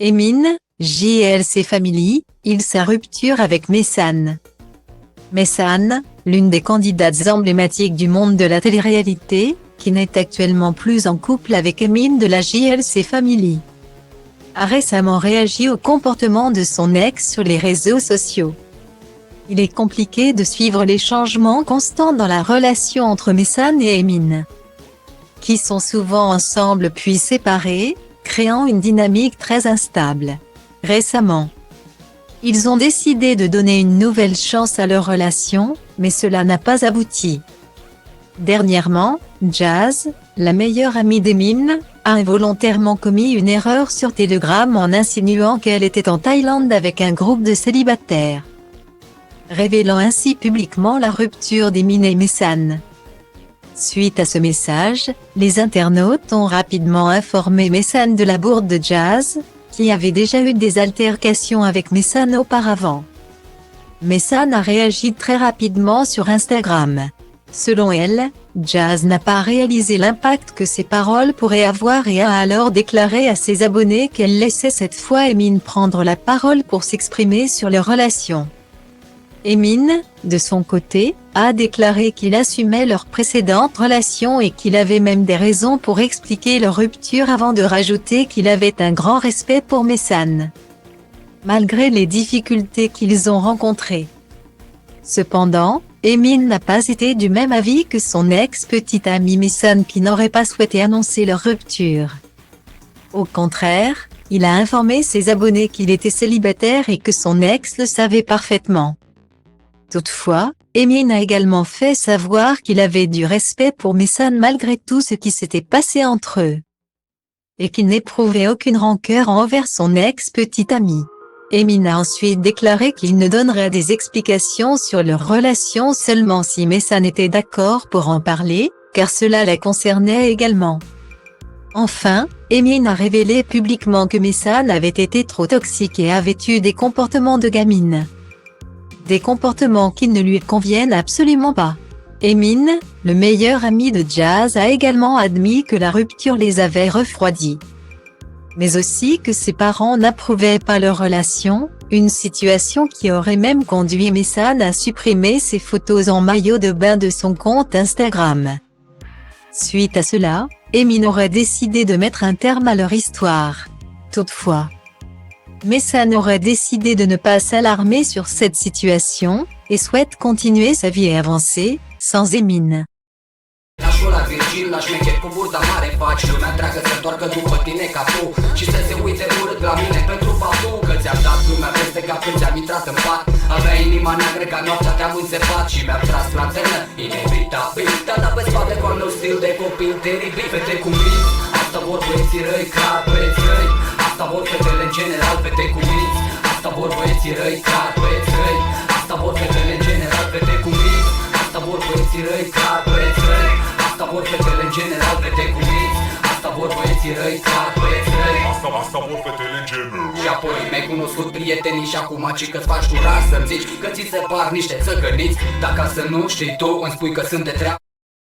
Emin, JLC Family, il sa rupture avec Mehsan. Mehsan, l'une des candidates emblématiques du monde de la télé-réalité, qui n'est actuellement plus en couple avec Emin de la JLC Family, a récemment réagi au comportement de son ex sur les réseaux sociaux. Il est compliqué de suivre les changements constants dans la relation entre Mehsan et Emin, qui sont souvent ensemble puis séparés, créant une dynamique très instable. Récemment, ils ont décidé de donner une nouvelle chance à leur relation, mais cela n'a pas abouti. Dernièrement, Jazz, la meilleure amie d'Emin, a involontairement commis une erreur sur Telegram en insinuant qu'elle était en Thaïlande avec un groupe de célibataires, révélant ainsi publiquement la rupture d'Emin et Mehsan. Suite à ce message, les internautes ont rapidement informé Mehsan de la bourde de Jazz, qui avait déjà eu des altercations avec Mehsan auparavant. Mehsan a réagi très rapidement sur Instagram. Selon elle, Jazz n'a pas réalisé l'impact que ses paroles pourraient avoir et a alors déclaré à ses abonnés qu'elle laissait cette fois Emin prendre la parole pour s'exprimer sur leur relation. Emin, de son côté, a déclaré qu'il assumait leur précédente relation et qu'il avait même des raisons pour expliquer leur rupture avant de rajouter qu'il avait un grand respect pour Mehsan, malgré les difficultés qu'ils ont rencontrées. Cependant, Emin n'a pas été du même avis que son ex-petite amie Mehsan qui n'aurait pas souhaité annoncer leur rupture. Au contraire, il a informé ses abonnés qu'il était célibataire et que son ex le savait parfaitement. Toutefois, Emin a également fait savoir qu'il avait du respect pour Mehsan malgré tout ce qui s'était passé entre eux, et qu'il n'éprouvait aucune rancœur envers son ex-petite amie. Emin a ensuite déclaré qu'il ne donnerait des explications sur leur relation seulement si Mehsan était d'accord pour en parler, car cela la concernait également. Enfin, Emin a révélé publiquement que Mehsan avait été trop toxique et avait eu des comportements de gamine. Des comportements qui ne lui conviennent absolument pas. Emin, le meilleur ami de Jazz, a également admis que la rupture les avait refroidis, mais aussi que ses parents n'approuvaient pas leur relation, une situation qui aurait même conduit Mehsan à supprimer ses photos en maillot de bain de son compte Instagram. Suite à cela, Emin aurait décidé de mettre un terme à leur histoire. Toutefois, Mehsan aurait décidé de ne pas s'alarmer sur cette situation, et souhaite continuer sa vie et avancer, sans Emin. Lași-o la Virgil, la șmecher cu burta mare faci lumea întreagă să întoarcă după tine ca tu și să se uite urât la mine pentru faptul că ți-am dat lumea peste cap când ți-am intrat în pat. Avea inima neagră ca noaptea, te-am înțepat și mi-am tras lanternă inevitabil. Te-am dat pe spate cu al meu stil de copil teribil. Fete cu minți, asta vor băieții răi ca băieți răi. Asta vor fetele în general, fete cu minți. Asta vor băieții răi ca băieți răi. Asta vor fetele în general, fete cu minți. Asta vor băieții răi ca băieți răi. Asta vor fetele în general, fete cu minți. Asta vor băieții răi ca băieți răi. Asta vor fetele în general. Și apoi mi-ai cunoscut prietenii și acum ci că-ți faci durar să-mi zici că ți se par niște țăcăniți. Dacă să nu știi tu, îmi spui că sunt de treabă.